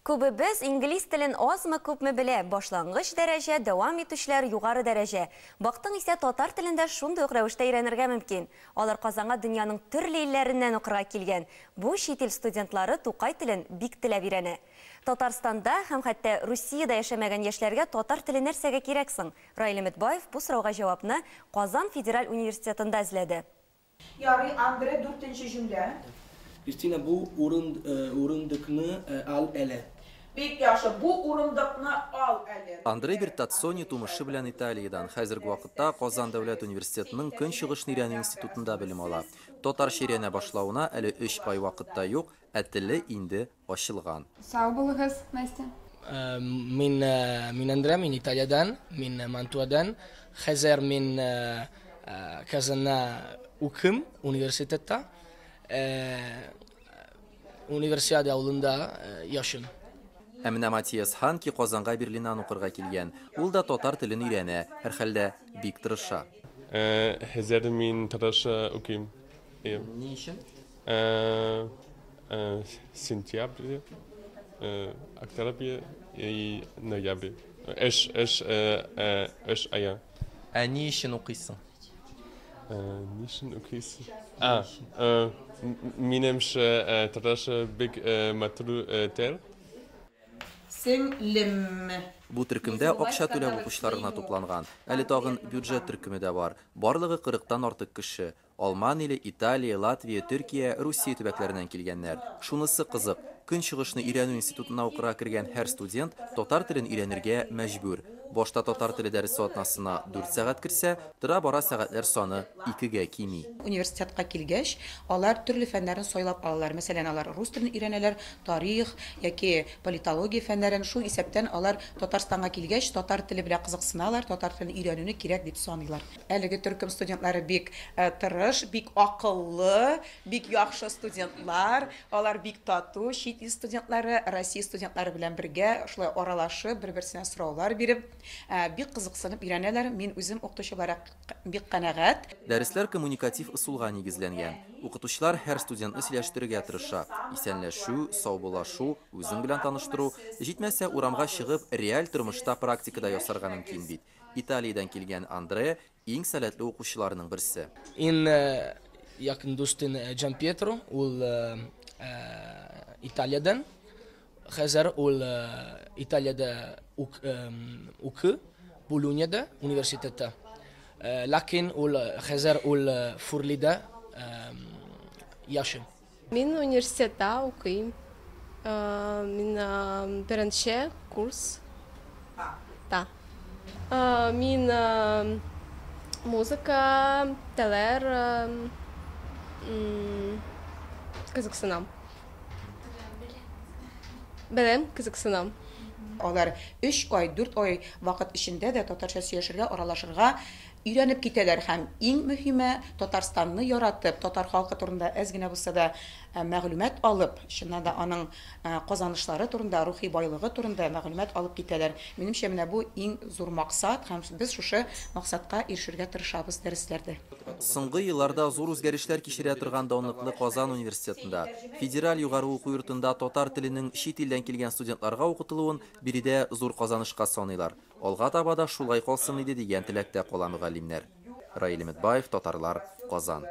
Күбебез инглиз телен азмы күпме белә, башлангыч дәрәҗә, дәвам итүчләр югары дәрәҗә. Бактың исә татар телендә шундый ук рәвештә өйрәнергә мөмкин. Алар Казанга дөньяның төрле илләреннән укырга килгән. Бу чит ил студентлары Тукай телен бик теләп өйрәнә. Татарстанда һәм хәтта Русиядә яшәмәгән яшьләргә татар теле нәрсәгә кирәк соң? Раил Өметбаев бу сорауга җавапны Казан Федераль университетында эзләде. Ярый, Андре, 4-нче җөмлә. Кристина, bu урындыкны ал әле. Бик яхшы, бу урындыкны ал әле. Андрей Бертатсони тумышы белән Италиядан хәзерге вакытта Казан дәүләт университетының Көнчыгышны өйрәнү институтында белем ала. Татарча өйрәнә башлауына әле 3 ай вакытта юк, ә теле инде ачылган. Сау булыгыз, Настя. Мин Андре, мин Италиядан, мин Мантуадан. Хәзер мин Казанна укым университетта. Универсиада авылында яшым. Әмінә Матиас Ханки Казанга Берлиннан укырга килгән. Ул да татар телен өйрәнә, һәрхәлдә бик тырыша. Хәзер мин татарча укыйм. Ни өчен? Сентябрь, октябрь и ноябрь. Эш ая. Ә ни өчен укыйсың? Ни өчен укыйсың? Минемчә, татарча бик матур тел. Сеңлем. Бу төркемдә акча түләп укучылар гына тупланган. Әле тагын бюджет төркеме дә бар. Барлыгы 40-тан артык кеше. Алман иле, Италия, Латвия, Төркия, Русия төбәкләреннән килгәннәр. Шунысы кызык. Көнчыгышны өйрәнү институтына укырга кергән һәр студент татар телен өйрәнергә мәҗбүр. Башта татар теле дәресе атнасына 4 сәгать керсә, тора-бара сәгатьләр саны 2-гә кими. Университетка килгәч, алар төрле фәннәрен сайлап алалар. Мәсәлән, алар рус телен өйрәнәләр, тарих яки политология фәннәрен. Шул исәптән алар Татарстанга килгәч, татар теле белән кызыксыналар, татар телен өйрәнүне кирәк дип саныйлар. Әлеге төркем студентлары бик тырыш, бик акыллы, бик яхшы студентлар. Алар бик тату, чит ил студентлары, Россия студентлары белән бергә шулай аралашып, бер-берсенә сораулар биреп, бик кызыксынып өйрәнәләр. Мин үзем укытучы буларак бик канәгать. Дәресләр коммуникатив ысулга нигезләнгән. Укытучылар һәр студентны сөйләштерергә тырыша. Исәнләшү, саубулашу, үзең белән таныштыру, җитмәсә урамга чыгып, реаль тормышта практикада ясарга мөмкин бит. Италиядан килгән Андре иң сәләтле укучыларның берсе. Ин якын дустым Джан Пьетро, ул Италиядан. Хәзер ул Италиядә укый, Болоньяда университетта. Ләкин ул хәзер ул Фурлида яшый. Мин университетта укыйм. Мин беренче курс. Та. Мин музыка, телер, кызыксынам. Белем, кызыксынам. Алар 3 ай, 4 ай вакыт эчендә дә татарча сөйләшергә, аралашырга өйрәнеп китәләр һәм иң мөһиме Татарстанны яратып, татар халкы турында әз генә булса да мәгълүмат алып, шуннан да аның казанышлары турында, рухи байлыгы турында мәгълүмат алып китәләр. Минемчә, менә бу иң зур максат һәм без шушы максатка ирешергә тырышабыз дәресләрдә. Соңгы елларда зур үзгәрешләр кичерә торган данлыклы Казан университетында Федераль югары уку йортында татар теленең чит илдән килгән студентларга укытылуын биредә зур казанышка саныйлар. Алга таба да шулай калсын иде дигән теләктә кала мөгаллимнәр. Раил Өметбаев, Татарлар, Казан.